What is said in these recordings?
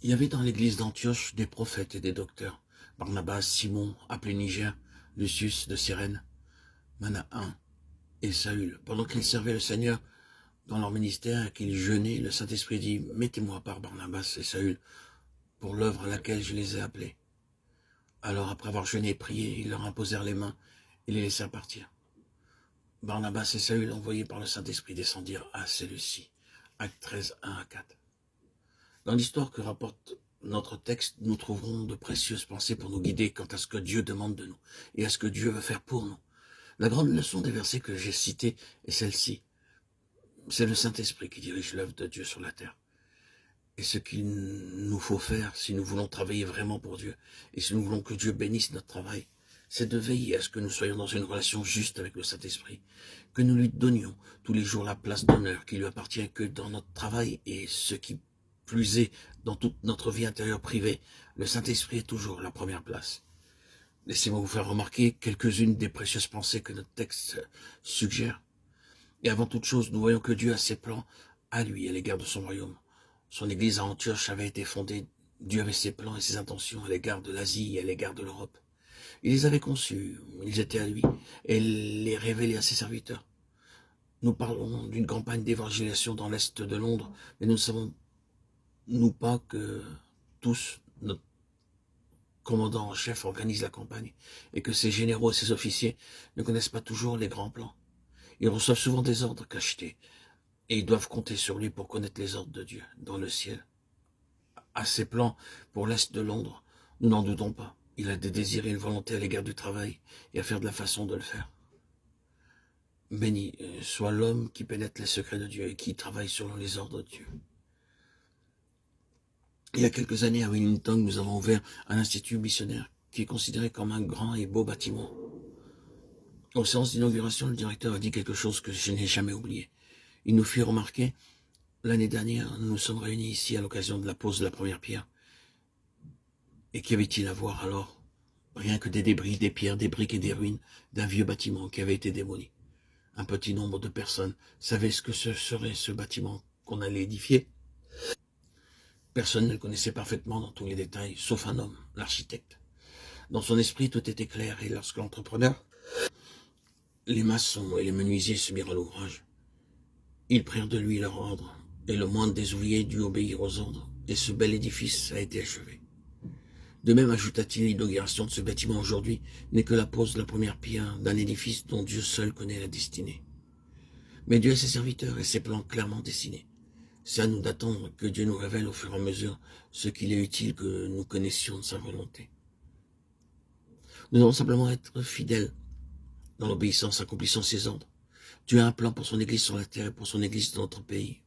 Il y avait dans l'église d'Antioche des prophètes et des docteurs, Barnabas, Simon, appelé Niger, Lucius de Cyrène, Manaen et Saül. Pendant qu'ils servaient le Seigneur dans leur ministère et qu'ils jeûnaient, le Saint-Esprit dit, « Mettez-moi par Barnabas et Saül pour l'œuvre à laquelle je les ai appelés. » Alors, après avoir jeûné et prié, ils leur imposèrent les mains et les laissèrent partir. Barnabas et Saül, envoyés par le Saint-Esprit, descendirent à Séleucie. Acte 13, 1 à 4. Dans l'histoire que rapporte notre texte, nous trouverons de précieuses pensées pour nous guider quant à ce que Dieu demande de nous et à ce que Dieu veut faire pour nous. La grande leçon des versets que j'ai cités est celle-ci. C'est le Saint-Esprit qui dirige l'œuvre de Dieu sur la terre. Et ce qu'il nous faut faire si nous voulons travailler vraiment pour Dieu et si nous voulons que Dieu bénisse notre travail, c'est de veiller à ce que nous soyons dans une relation juste avec le Saint-Esprit, que nous lui donnions tous les jours la place d'honneur qui lui appartient, que dans notre travail et ce qui plus est dans toute notre vie intérieure privée, le Saint-Esprit est toujours la première place. Laissez-moi vous faire remarquer quelques-unes des précieuses pensées que notre texte suggère. Et avant toute chose, nous voyons que Dieu a ses plans à lui à l'égard de son royaume. Son église à Antioche avait été fondée. Dieu avait ses plans et ses intentions à l'égard de l'Asie et à l'égard de l'Europe. Il les avait conçus, ils étaient à lui, et il les révélait à ses serviteurs. Nous parlons d'une campagne d'évangélisation dans l'Est de Londres, mais nous ne savons nous pas que tous, notre commandant en chef organise la campagne, et que ses généraux et ses officiers ne connaissent pas toujours les grands plans. Ils reçoivent souvent des ordres cachetés, et ils doivent compter sur lui pour connaître les ordres de Dieu dans le ciel. À ses plans pour l'Est de Londres, nous n'en doutons pas. Il a des désirs et une volonté à l'égard du travail et à faire de la façon de le faire. Béni soit l'homme qui pénètre les secrets de Dieu et qui travaille selon les ordres de Dieu. Il y a quelques années, à Wellington, nous avons ouvert un institut missionnaire qui est considéré comme un grand et beau bâtiment. Aux séances d'inauguration, le directeur a dit quelque chose que je n'ai jamais oublié. Il nous fit remarquer, l'année dernière, nous nous sommes réunis ici à l'occasion de la pose de la première pierre. Et qu'y avait-il à voir alors? Rien que des débris, des pierres, des briques et des ruines d'un vieux bâtiment qui avait été démoli. Un petit nombre de personnes savaient ce que ce serait ce bâtiment qu'on allait édifier. Personne ne le connaissait parfaitement dans tous les détails, sauf un homme, l'architecte. Dans son esprit, tout était clair, et lorsque l'entrepreneur, les maçons et les menuisiers se mirent à l'ouvrage, ils prirent de lui leur ordre, et le moindre des ouvriers dut obéir aux ordres, et ce bel édifice a été achevé. De même, ajouta-t-il, l'inauguration de ce bâtiment aujourd'hui n'est que la pose de la première pierre d'un édifice dont Dieu seul connaît la destinée. Mais Dieu a ses serviteurs et ses plans clairement dessinés. C'est à nous d'attendre que Dieu nous révèle au fur et à mesure ce qu'il est utile que nous connaissions de sa volonté. Nous devons simplement être fidèles dans l'obéissance, accomplissant ses ordres. Dieu a un plan pour son Église sur la terre et pour son Église dans notre pays.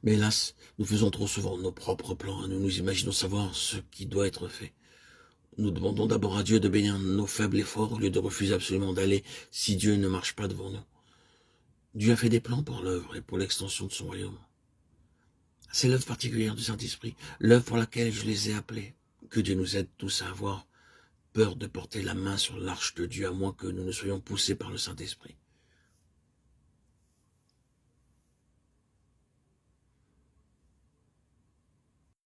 Mais hélas, nous faisons trop souvent nos propres plans et nous nous imaginons savoir ce qui doit être fait. Nous demandons d'abord à Dieu de bénir nos faibles efforts au lieu de refuser absolument d'aller si Dieu ne marche pas devant nous. Dieu a fait des plans pour l'œuvre et pour l'extension de son royaume. C'est l'œuvre particulière du Saint-Esprit, l'œuvre pour laquelle je les ai appelés. Que Dieu nous aide tous à avoir peur de porter la main sur l'arche de Dieu, à moins que nous ne soyons poussés par le Saint-Esprit.